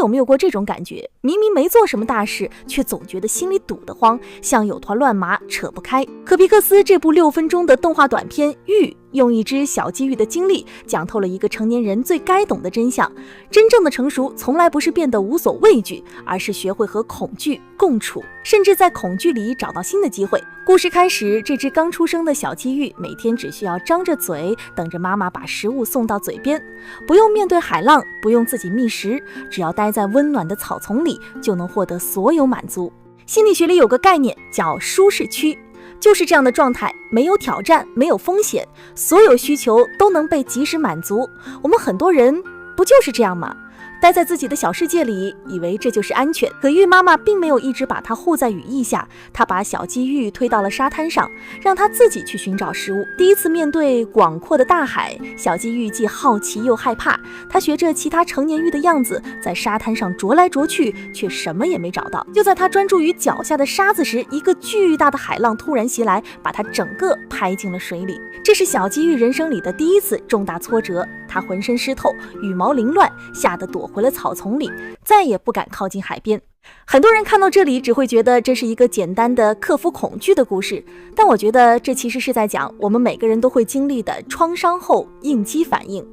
有没有过这种感觉？明明没做什么大事，却总觉得心里堵得慌，像有团乱麻扯不开。可皮克斯这部6分钟的动画短片《玉》，用一只小鲫鱼的经历，讲透了一个成年人最该懂的真相：真正的成熟，从来不是变得无所畏惧，而是学会和恐惧共处，甚至在恐惧里找到新的机会。故事开始，这只刚出生的小鲫鱼每天只需要张着嘴，等着妈妈把食物送到嘴边，不用面对海浪，不用自己觅食，只要待在温暖的草丛里，就能获得所有满足。心理学里有个概念叫舒适区，就是这样的状态，没有挑战，没有风险，所有需求都能被及时满足。我们很多人不就是这样吗？待在自己的小世界里，以为这就是安全。可玉妈妈并没有一直把它护在羽翼下，她把小鲫鱼推到了沙滩上，让它自己去寻找食物。第一次面对广阔的大海，小鲫鱼既好奇又害怕，它学着其他成年鱼的样子，在沙滩上啄来啄去，却什么也没找到。就在它专注于脚下的沙子时，一个巨大的海浪突然袭来，把它整个拍进了水里。这是小鲫鱼人生里的第一次重大挫折，它浑身湿透，羽毛凌乱，吓得躲回了草丛里，再也不敢靠近海边。很多人看到这里只会觉得这是一个简单的克服恐惧的故事，但我觉得这其实是在讲我们每个人都会经历的创伤后应激反应。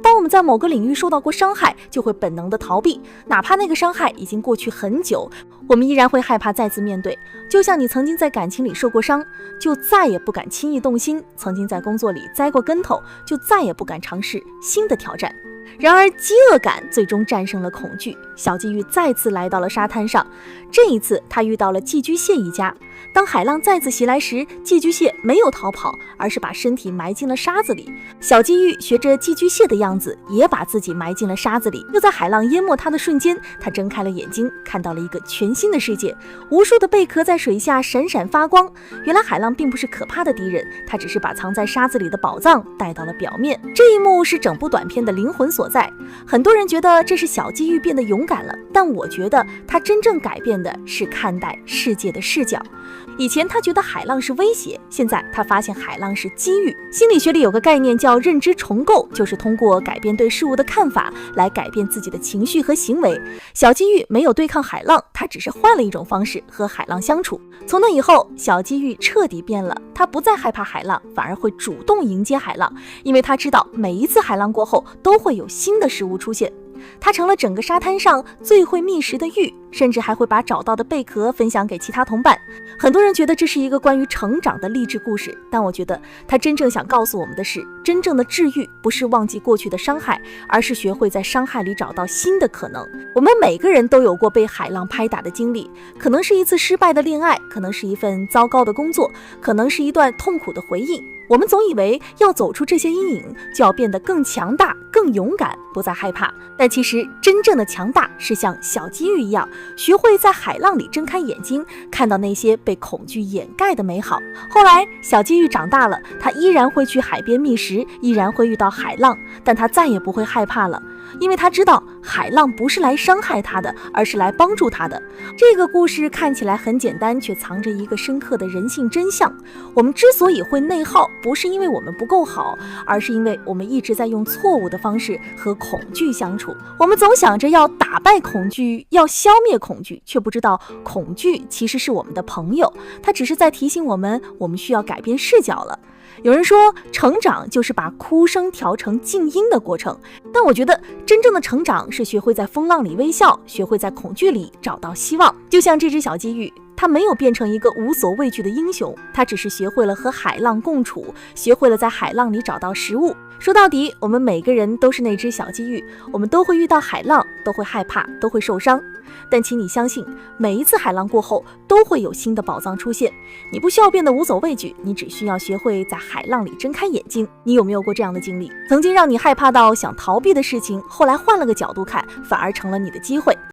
当我们在某个领域受到过伤害，就会本能的逃避，哪怕那个伤害已经过去很久，我们依然会害怕再次面对。就像你曾经在感情里受过伤，就再也不敢轻易动心；曾经在工作里栽过跟头，就再也不敢尝试新的挑战。然而饥饿感最终战胜了恐惧，小鲫鱼再次来到了沙滩上，这一次他遇到了寄居蟹一家。当海浪再次袭来时，寄居蟹没有逃跑，而是把身体埋进了沙子里。小鲫鱼学着寄居蟹的样子，也把自己埋进了沙子里。就在海浪淹没它的瞬间，它睁开了眼睛，看到了一个全新的世界，无数的贝壳在水下闪闪发光。原来海浪并不是可怕的敌人，它只是把藏在沙子里的宝藏带到了表面。这一幕是整部短片的灵魂所在。很多人觉得这是小鲫鱼变得勇敢了，但我觉得它真正改变的是看待世界的视角。以前他觉得海浪是威胁，现在他发现海浪是机遇。心理学里有个概念叫认知重构，就是通过改变对事物的看法来改变自己的情绪和行为。小鲫鱼没有对抗海浪，他只是换了一种方式和海浪相处。从那以后，小鲫鱼彻底变了，他不再害怕海浪，反而会主动迎接海浪，因为他知道每一次海浪过后都会有新的食物出现。它成了整个沙滩上最会觅食的鱼，甚至还会把找到的贝壳分享给其他同伴。很多人觉得这是一个关于成长的励志故事，但我觉得它真正想告诉我们的是，真正的治愈不是忘记过去的伤害，而是学会在伤害里找到新的可能。我们每个人都有过被海浪拍打的经历，可能是一次失败的恋爱，可能是一份糟糕的工作，可能是一段痛苦的回忆。我们总以为要走出这些阴影，就要变得更强大、更勇敢，不再害怕。但其实真正的强大是像小鲫鱼一样，学会在海浪里睁开眼睛，看到那些被恐惧掩盖的美好。后来小鲫鱼长大了，它依然会去海边觅食，依然会遇到海浪，但它再也不会害怕了，因为它知道海浪不是来伤害它的，而是来帮助它的。这个故事看起来很简单，却藏着一个深刻的人性真相。我们之所以会内耗，不是因为我们不够好，而是因为我们一直在用错误的方式和恐惧相处。我们总想着要打败恐惧，要消灭恐惧，却不知道恐惧其实是我们的朋友，它只是在提醒我们需要改变视角了。有人说成长就是把哭声调成静音的过程，但我觉得真正的成长是学会在风浪里微笑，学会在恐惧里找到希望。就像这只小鲫鱼，它没有变成一个无所畏惧的英雄，它只是学会了和海浪共处，学会了在海浪里找到食物。说到底，我们每个人都是那只小鲫鱼，我们都会遇到海浪，都会害怕，都会受伤。但请你相信，每一次海浪过后，都会有新的宝藏出现。你不需要变得无所畏惧，你只需要学会在海浪里睁开眼睛。你有没有过这样的经历？曾经让你害怕到想逃避的事情，后来换了个角度看，反而成了你的机会。